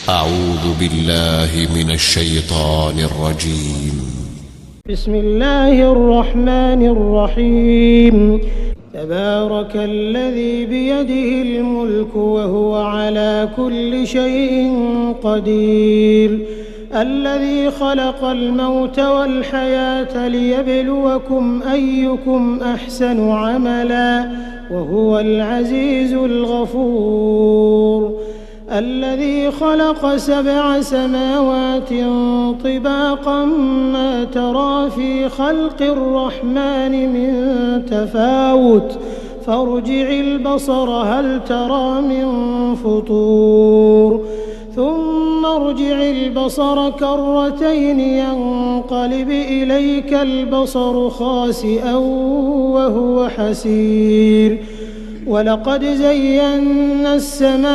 أعوذ بالله من الشيطان الرجيم. بسم الله الرحمن الرحيم. تبارك الذي بيده الملك وهو على كل شيء قدير، الذي خلق الموت والحياة ليبلوكم أيكم أحسن عملا وهو العزيز الغفور، الذي خلق 7 سماوات طباقا ما ترى في خلق الرحمن من تفاوت فارجع البصر هل ترى من فطور، ثم ارجع البصر كرتين ينقلب إليك البصر خاسئا وهو حسير، ولقد زينا السماء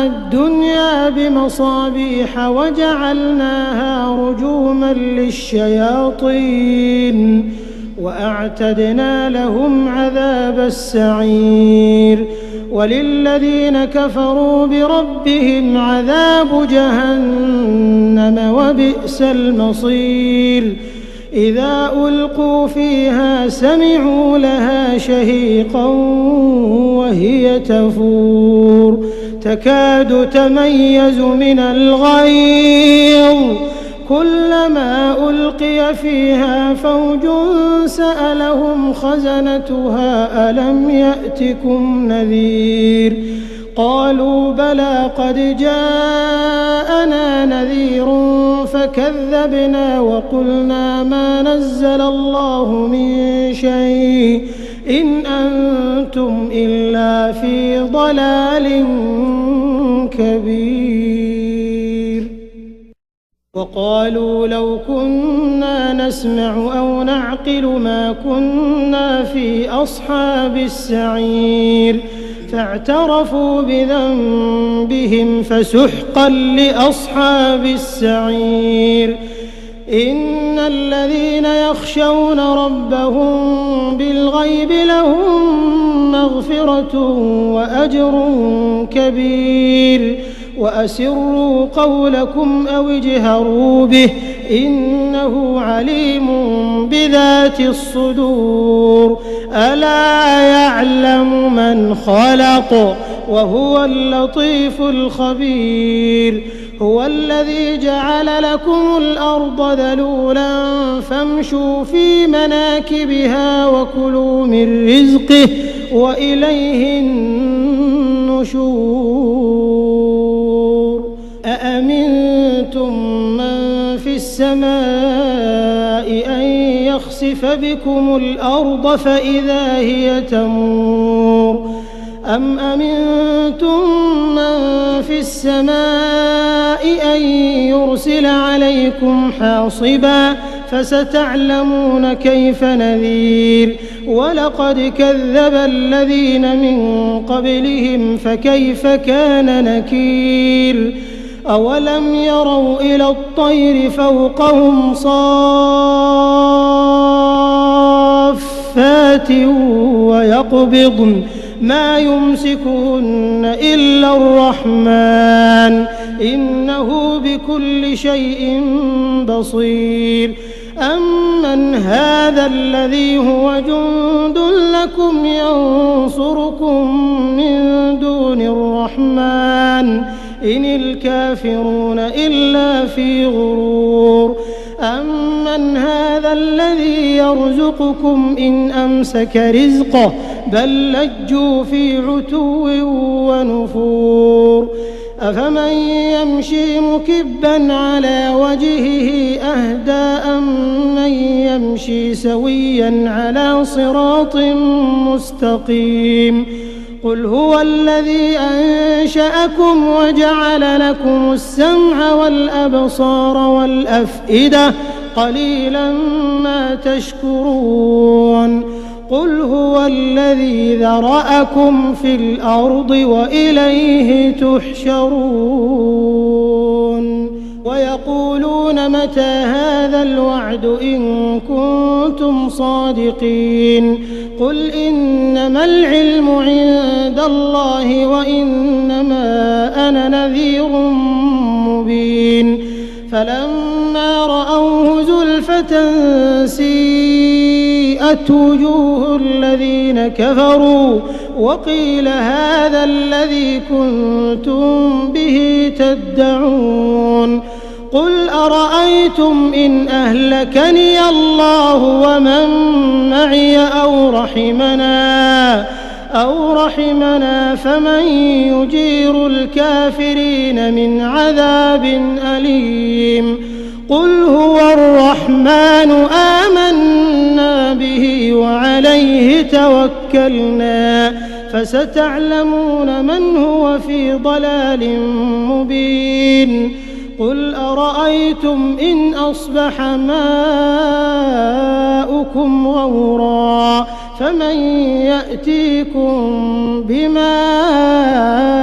الدنيا بمصابيح وجعلناها رجوما للشياطين وأعتدنا لهم عذاب السعير، وللذين كفروا بربهم عذاب جهنم وبئس المصير، إذا ألقوا فيها سمعوا لها شهيقا وهي تفور تكاد تميز من الغيظ، كلما ألقي فيها فوج سألهم خزنتها ألم يأتكم نذير، قالوا بلى قد جاءنا نذير فكذبنا وقلنا ما نزل الله من شيء إن أنتم إلا في ضلال كبير، وقالوا لو كنا نسمع أو نعقل ما كنا في أصحاب السعير، فاعترفوا بذنبهم فسحقا لأصحاب السعير، إن الذين يخشون ربهم بالغيب لهم مغفرة وأجر كبير، وأسروا قولكم أو اجهروا به إنه عليم بذات الصدور، ألا يعلم من خلق وهو اللطيف الخبير، هو الذي جعل لكم الأرض ذلولا فامشوا في مناكبها وكلوا من رزقه وإليه النشور، أأمنتم من في السماء أن يخسف بكم الأرض فإذا هي تمور، أم أمنتم من في السماء أن يرسل عليكم حاصبا فستعلمون كيف نذير، ولقد كذب الذين من قبلهم فكيف كان نكير، أولم يروا إلى الطير فوقهم صافات ويقبضن ما يمسكهن إلا الرحمن إنه بكل شيء بصير، أمن هذا الذي هو جند لكم ينصركم من دون الرحمن إن الكافرون إلا في غرور، أمن هذا الذي يرزقكم إن أمسك رزقه بل لجوا في عتو ونفور، أفمن يمشي مكبا على وجهه أهدى أمن يمشي سويا على صراط مستقيم، قل هو الذي أنشأكم وجعل لكم السمع والأبصار والأفئدة قليلا ما تشكرون، قل هو الذي ذرأكم في الأرض وإليه تحشرون، ويقولون متى هذا الوعد إن كنتم صادقين، قل إنما العلم عند الله وإنما أنا نذير مبين فلما رأوه زلفة سيئت وجوه الذين كفروا وقيل هذا الذي كنتم به تدعون قل أرأيتم إن أهلكني الله ومن معي أو رحمنا فمن يجير الكافرين من عذاب أليم قل هو الرحمن آمنا به وعليه توكلنا فستعلمون من هو في ضلال مبين قل أرأيتم إن أصبح ماؤكم غورا فمن يأتيكم بماء